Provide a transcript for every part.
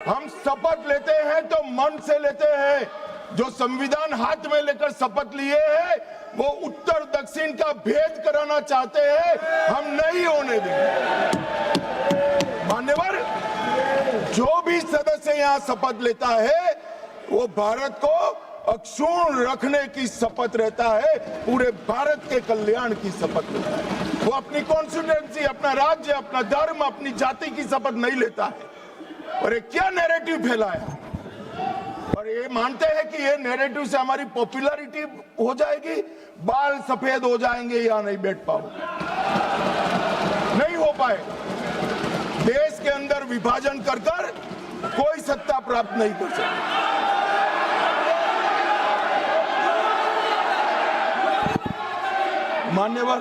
हम शपथ लेते हैं तो मन से लेते हैं। जो संविधान हाथ में लेकर शपथ लिए हैं वो उत्तर दक्षिण का भेद कराना चाहते हैं, हम नहीं होने देंगे। मान्यवर, जो भी सदस्य यहाँ शपथ लेता है वो भारत को अक्षुण्ण रखने की शपथ रहता है, पूरे भारत के कल्याण की शपथ लेता है। वो अपनी कॉन्स्टिट्यूएंसी, अपना राज्य, अपना धर्म, अपनी जाति की शपथ नहीं लेता है। और ये क्या नैरेटिव फैलाया, और ये मानते हैं कि ये नैरेटिव से हमारी पॉपुलैरिटी हो जाएगी, बाल सफेद हो जाएंगे, या नहीं बैठ पाओगे, नहीं हो पाए। देश के अंदर विभाजन कर कर कोई सत्ता प्राप्त नहीं कर सकता। मान्यवर,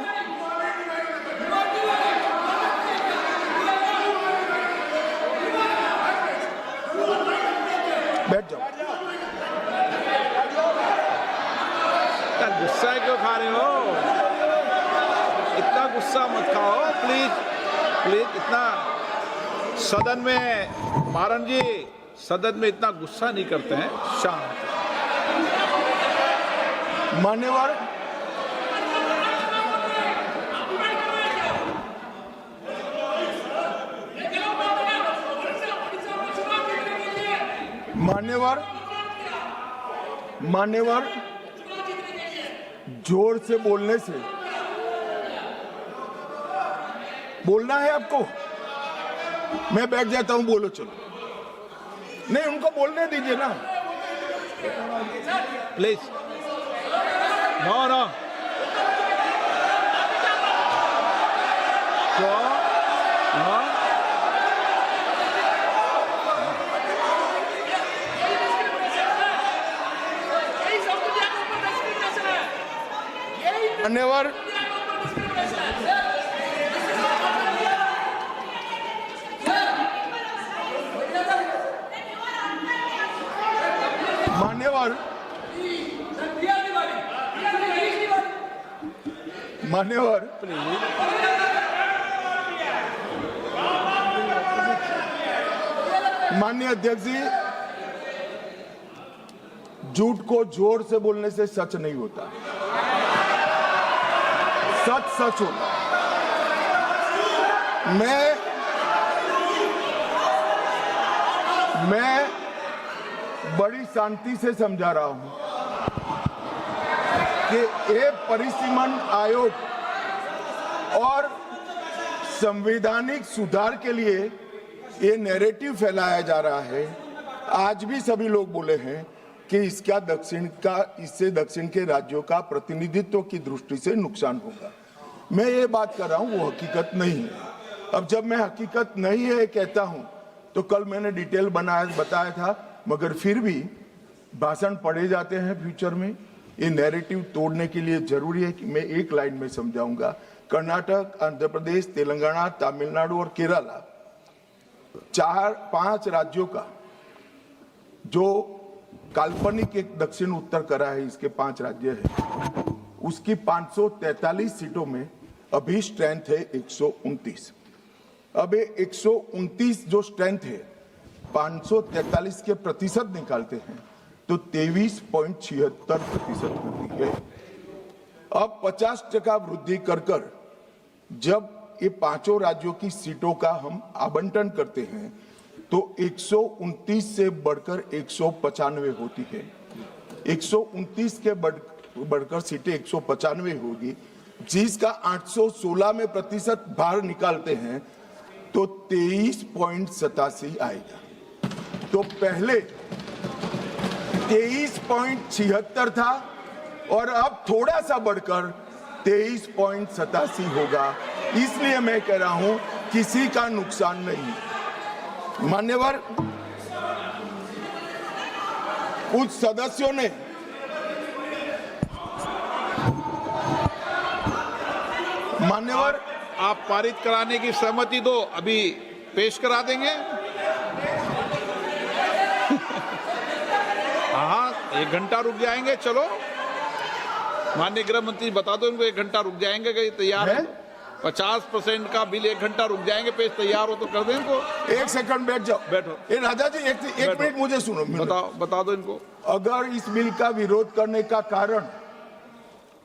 बैठ जाओ। गुस्सा क्यों खा रहे हो? इतना गुस्सा मत खाओ प्लीज प्लीज। इतना सदन में, मारन जी, सदन में इतना गुस्सा नहीं करते हैं, शांत। मान्यवर, मान्यवर, मान्यवर, जोर से बोलने से, बोलना है आपको, मैं बैठ जाता हूं, बोलो चलो। नहीं, उनको बोलने दीजिए ना प्लीज। नो नो, मान्यवर, मान्यवर, मान्यवर, माननीय अध्यक्ष जी, झूठ को जोर से बोलने से सच नहीं होता, सच सच होता। मैं बड़ी शांति से समझा रहा हूं कि ये परिसीमन आयोग और संवैधानिक सुधार के लिए ये नैरेटिव फैलाया जा रहा है। आज भी सभी लोग बोले हैं कि इससे दक्षिण के राज्यों का प्रतिनिधित्व की दृष्टि से नुकसान होगा। मैं ये बात कर रहा हूं, वो हकीकत नहीं है। अब जब मैं हकीकत नहीं है कहता हूं तो कल मैंने डिटेल बताया था, मगर फिर भी भाषण पढ़े जाते हैं फ्यूचर में। ये नैरेटिव तोड़ने के लिए जरूरी है कि मैं एक लाइन में समझाऊंगा। कर्नाटक, आंध्र प्रदेश, तेलंगाना, तमिलनाडु और केरला, 4-5 राज्यों का जो काल्पनिक एक दक्षिण उत्तर करा है, इसके 5 राज्य है, उसकी 543 सीटों में अभी स्ट्रेंथ है 129। अब ये 129 जो स्ट्रेंथ है, 543 के प्रतिशत निकालते हैं तो 23.76% होती है। अब 50% वृद्धि कर जब ये 5 राज्यों की सीटों का हम आवंटन करते हैं तो 129 से बढ़कर 195 होती है। 129 के बढ़कर सीटें 195 होगी, जिसका 816 में प्रतिशत बाहर निकालते हैं तो 23.87 आएगा। तो पहले 23.76 था और अब थोड़ा सा बढ़कर 23.87 होगा। इसलिए मैं कह रहा हूं किसी का नुकसान नहीं। मान्यवर, कुछ सदस्यों ने मान्यवर, आप पारित कराने की सहमति दो, अभी पेश करा देंगे। हाँ, 1 घंटा रुक जाएंगे। चलो, माननीय गृह मंत्री बता दो इनको, 1 घंटा रुक जाएंगे, कहीं तैयार है? 50% का बिल 1 घंटा रुक जाएंगे, पेश तैयार हो तो कर दें इनको। एक सेकंड बैठ जाओ। बैठो। ए राजा जी एक मिनट मुझे सुनो। बता दो इनको। अगर इस बिल का विरोध करने का कारण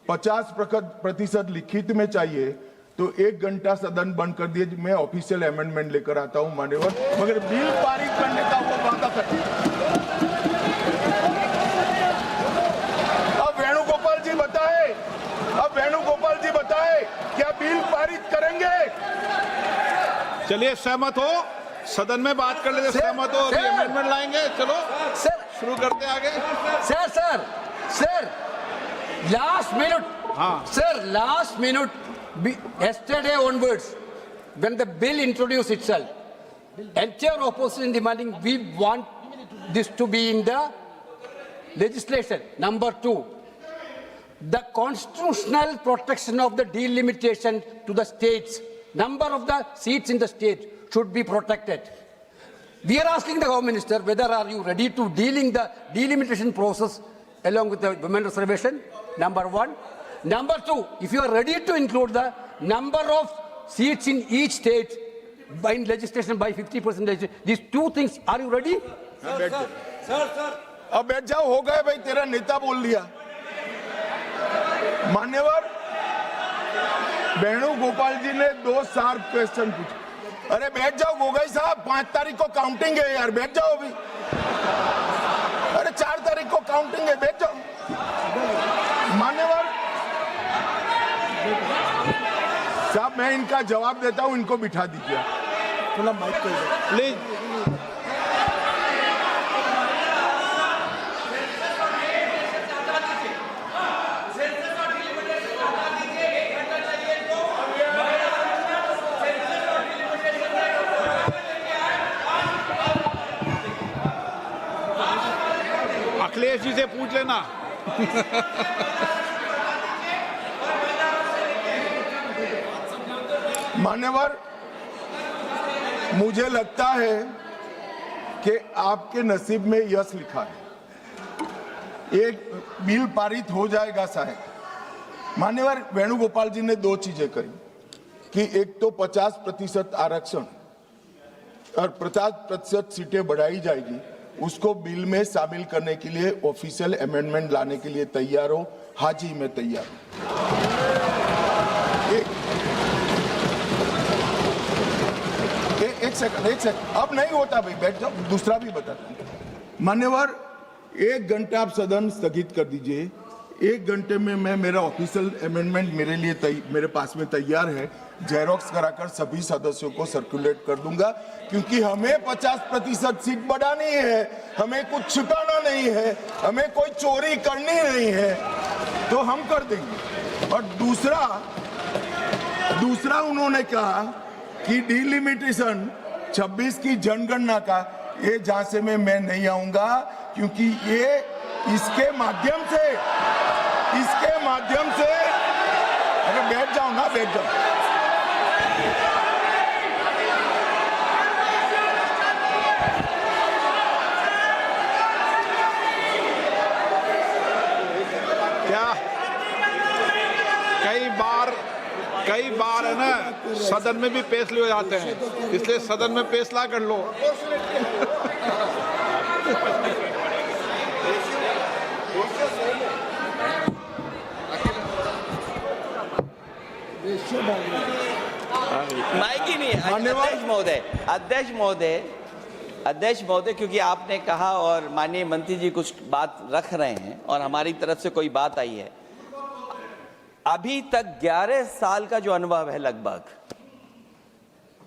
50% लिखित में चाहिए तो 1 घंटा सदन बंद कर दिए, मैं ऑफिशियल अमेंडमेंट लेकर आता हूं मान्यवर, मगर बिल पारित करने का वो वादा करते। अब वेणुगोपाल जी बताए क्या बिल पारित करेंगे? चलिए सहमत हो, सदन में बात कर लेते। सहमत हो, अभी अमेंडमेंट लाएंगे। चलो सर शुरू करते हैं आगे। सर last minute, हाँ। sir, last minute, yesterday onwards, when the bill introduced itself, entire opposition demanding we want this to be in the legislation. Number 2, the constitutional protection of the delimitation to the states, number of the seats in the state should be protected. We are asking the Home Minister whether are you ready to dealing the delimitation process along with the women reservation, number 1. Number 2, if you are ready to include the number of seats in each state by legislation by 50%, these 2 things, are you ready? अब बैठ जाओ, हो गए भाई, तेरा नेता बोल दिया। मान्यवर वेणुगोपाल जी ने 2 शार्प क्वेश्चन पूछे। अरे बैठ जाओ गोगोई साहब, 5 तारीख को काउंटिंग है यार, बैठ जाओ अभी। अरे 4 तारीख को काउंटिंग है, बैठ जाओ। मान्यवर साहब, मैं इनका जवाब देता हूं, इनको बिठा दीजिए। प्लीज। अखिलेश जी से पूछ लेना। मान्यवर, मुझे लगता है कि आपके नसीब में यश लिखा है, एक बिल पारित हो जाएगा शायद। मान्यवर वेणुगोपाल जी ने 2 चीजें कही कि एक तो 50% आरक्षण और 50% सीटें बढ़ाई जाएगी, उसको बिल में शामिल करने के लिए ऑफिशियल अमेंडमेंट लाने के लिए तैयार हो। हाँ जी, मैं तैयार हूं। एक सेकंड, अब नहीं होता भाई, बैठ जाओ, दूसरा भी बताता हूं। मान्यवर 1 घंटा आप सदन स्थगित कर दीजिए। 1 घंटे में मैं मेरा ऑफिशियल अमेंडमेंट मेरे पास में तैयार है, जेरोक्स कराकर सभी सदस्यों को सर्कुलेट कर दूंगा, क्योंकि हमें 50% सीट बढ़ानी है, हमें कुछ छुपाना नहीं है, हमें कोई चोरी करनी नहीं है, तो हम कर देंगे। और दूसरा उन्होंने कहा कि डिलिमिटेशन 26 की जनगणना का, ये झांसे में मैं नहीं आऊंगा, क्योंकि ये इसके माध्यम से अरे बैठ जाओ ना, बैठ जाओ। क्या कई बार है ना, सदन में भी पेश ले हो जाते हैं, इसलिए सदन में फैसला कर लो। माइक ही नहीं। अध्यक्ष महोदय, क्योंकि आपने कहा और माननीय मंत्री जी कुछ बात रख रहे हैं और हमारी तरफ से कोई बात आई है, अभी तक 11 साल का जो अनुभव है लगभग,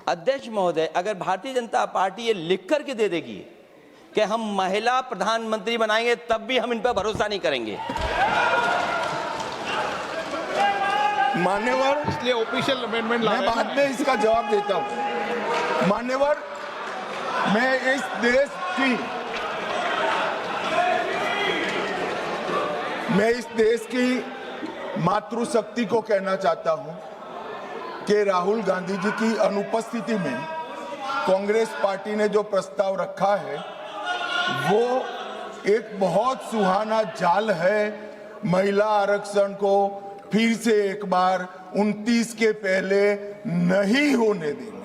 अध्यक्ष महोदय, अगर भारतीय जनता पार्टी ये लिख करके दे देगी कि हम महिला प्रधानमंत्री बनाएंगे, तब भी हम इन पर भरोसा नहीं करेंगे। मान्यवर, इसलिए ऑफिशियल अमेंडमेंट मैं बाद में इसका जवाब देता हूं। मान्यवर, मैं इस देश की मातृशक्ति को कहना चाहता हूं कि राहुल गांधी जी की अनुपस्थिति में कांग्रेस पार्टी ने जो प्रस्ताव रखा है वो एक बहुत सुहाना जाल है। महिला आरक्षण को फिर से एक बार 29 के पहले नहीं होने देंगे।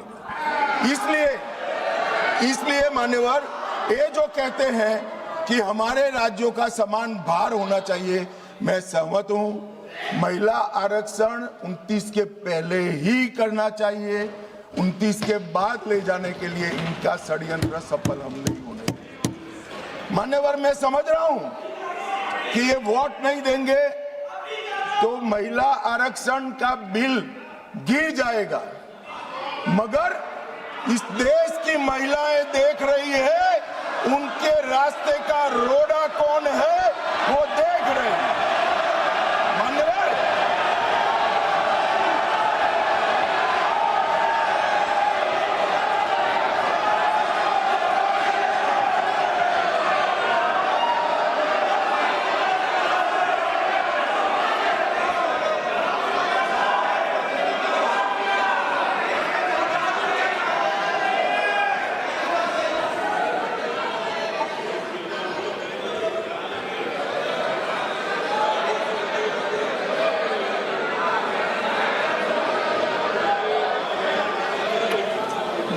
इसलिए मान्यवर, ये जो कहते हैं कि हमारे राज्यों का समान भार होना चाहिए, मैं सहमत हूं। महिला आरक्षण 29 के पहले ही करना चाहिए। 29 के बाद ले जाने के लिए इनका षड्यंत्र सफल हम नहीं होने देंगे। मान्यवर, मैं समझ रहा हूं कि ये वोट नहीं देंगे तो महिला आरक्षण का बिल गिर जाएगा, मगर इस देश की महिलाएं देख रही है, उनके रास्ते का रोड़ा कौन है वो देख रहे हैं। मान्यवर,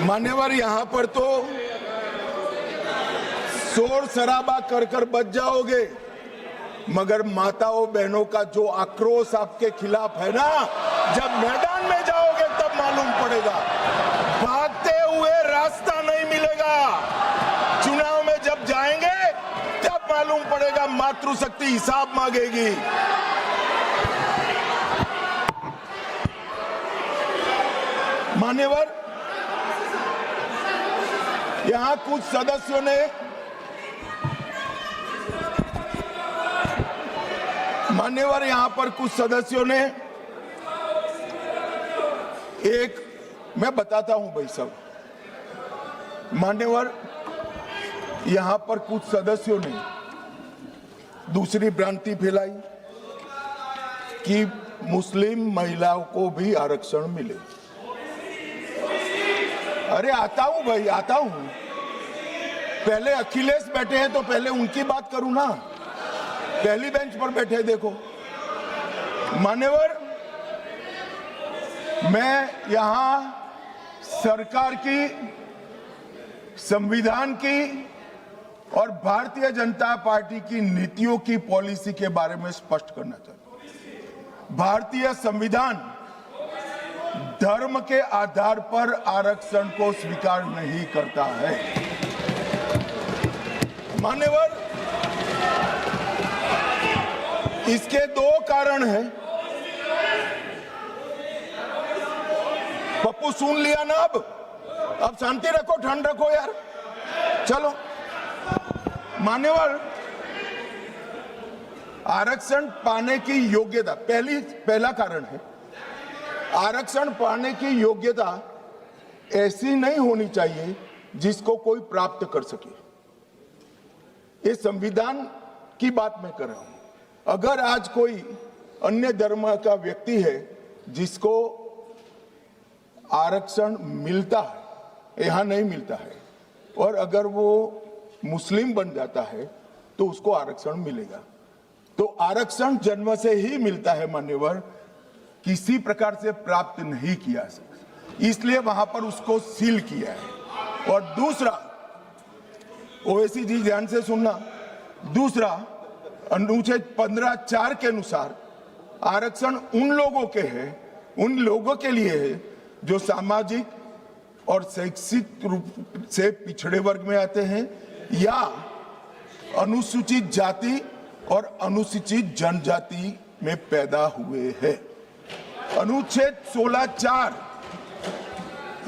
मान्यवर, यहां पर तो शोर शराबा कर कर बच जाओगे, मगर माताओं बहनों का जो आक्रोश आपके खिलाफ है ना, जब मैदान में जाओगे तब मालूम पड़ेगा। भागते हुए रास्ता नहीं मिलेगा। चुनाव में जब जाएंगे तब मालूम पड़ेगा, मातृशक्ति हिसाब मांगेगी। मान्यवर, यहां कुछ सदस्यों ने मैं बताता हूं भाई साहब, मान्यवर, यहां पर कुछ सदस्यों ने दूसरी भ्रांति फैलाई कि मुस्लिम महिलाओं को भी आरक्षण मिले। अरे आता हूं भाई, आता हूं। पहले अखिलेश बैठे हैं तो पहले उनकी बात करूं ना। पहली बेंच पर बैठे देखो। मान्यवर, मैं यहां सरकार की, संविधान की और भारतीय जनता पार्टी की नीतियों की पॉलिसी के बारे में स्पष्ट करना चाहता हूं। भारतीय संविधान धर्म के आधार पर आरक्षण को स्वीकार नहीं करता है। मान्यवर, इसके दो कारण हैं। पप्पू सुन लिया ना, अब शांति रखो, ठंड रखो यार, चलो। मान्यवर, आरक्षण पाने की योग्यता पहला कारण है। आरक्षण पाने की योग्यता ऐसी नहीं होनी चाहिए जिसको कोई प्राप्त कर सके। ये संविधान की बात मैं कर रहा हूं। अगर आज कोई अन्य धर्म का व्यक्ति है जिसको आरक्षण मिलता है, यहां नहीं मिलता है, और अगर वो मुस्लिम बन जाता है तो उसको आरक्षण मिलेगा। तो आरक्षण जन्म से ही मिलता है मान्यवर, किसी प्रकार से प्राप्त नहीं किया, इसलिए वहां पर उसको सील किया है। और दूसरा, ओवैसी जी ध्यान से सुनना, दूसरा अनुच्छेद 15(4) के अनुसार आरक्षण उन लोगों के है, उन लोगों के लिए है जो सामाजिक और शैक्षिक रूप से पिछड़े वर्ग में आते हैं या अनुसूचित जाति और अनुसूचित जनजाति में पैदा हुए हैं। अनुच्छेद 16(4)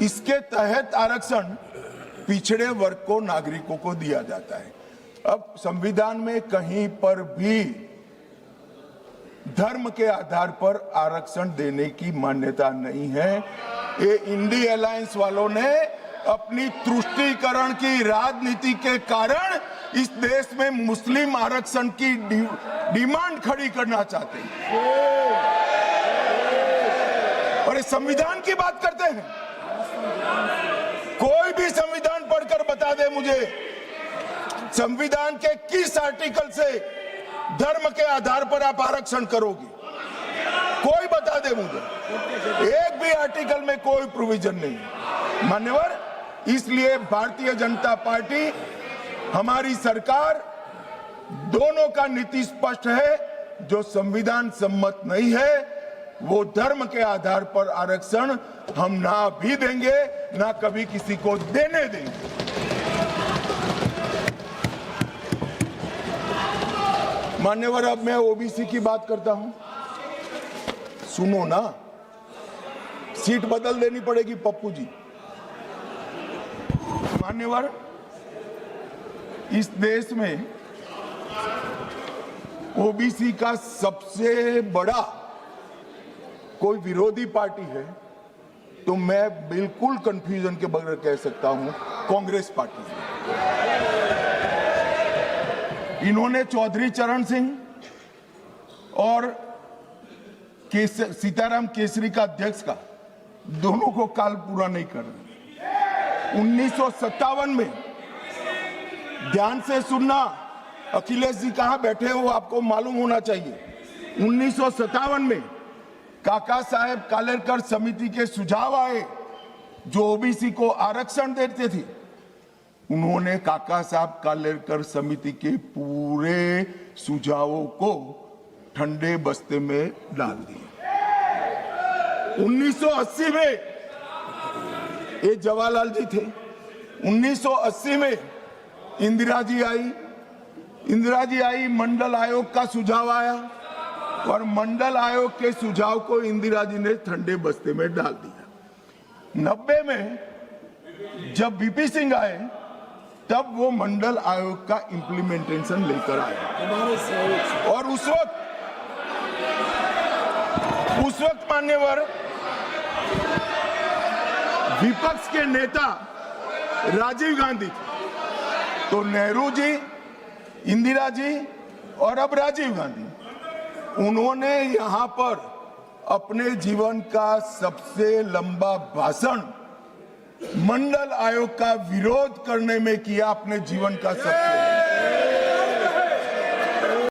इसके तहत आरक्षण पिछड़े वर्ग को, नागरिकों को दिया जाता है। अब संविधान में कहीं पर भी धर्म के आधार पर आरक्षण देने की मान्यता नहीं है। ये इंडी अलायंस वालों ने अपनी तुष्टीकरण की राजनीति के कारण इस देश में मुस्लिम आरक्षण की डिमांड खड़ी करना चाहते हैं और इस संविधान की बात करते हैं। कोई भी संविधान पढ़कर बता दे मुझे, संविधान के किस आर्टिकल से धर्म के आधार पर आप आरक्षण करोगे? बता दे मुझे, एक भी आर्टिकल में कोई प्रोविजन नहीं। मान्यवर, इसलिए भारतीय जनता पार्टी, हमारी सरकार, दोनों का नीति स्पष्ट है। जो संविधान सम्मत नहीं है वो धर्म के आधार पर आरक्षण हम ना भी देंगे, ना कभी किसी को देने देंगे। मान्यवर, अब मैं ओबीसी की बात करता हूं, सुनो ना, सीट बदल देनी पड़ेगी पप्पू जी। मान्यवर, इस देश में ओबीसी का सबसे बड़ा कोई विरोधी पार्टी है तो मैं बिल्कुल कंफ्यूजन के बगैर कह सकता हूं, कांग्रेस पार्टी। इन्होंने चौधरी चरण सिंह और सीताराम केसरी का अध्यक्ष का, दोनों को काल पूरा नहीं कर रहे। 1957 में, ध्यान से सुनना, अखिलेश जी कहां बैठे हो आपको मालूम होना चाहिए। 1957 में काका साहेब कालेलकर समिति के सुझाव आए जो ओबीसी को आरक्षण देते थे। उन्होंने काका साहब कालेलकर समिति के पूरे सुझावों को ठंडे बस्ते में डाल दिया। 1980 में, ये जवाहरलाल जी थे, 1980 में इंदिरा जी आई, मंडल आयोग का सुझाव आया और मंडल आयोग के सुझाव को इंदिरा जी ने ठंडे बस्ते में डाल दिया। 90 में जब वीपी सिंह आए तब वो मंडल आयोग का इंप्लीमेंटेशन लेकर आए और उस वक्त मान्यवर विपक्ष के नेता राजीव गांधी थे। तो नेहरू जी, इंदिरा जी और अब राजीव गांधी, उन्होंने यहां पर अपने जीवन का सबसे लंबा भाषण मंडल आयोग का विरोध करने में किया, अपने जीवन का सबसे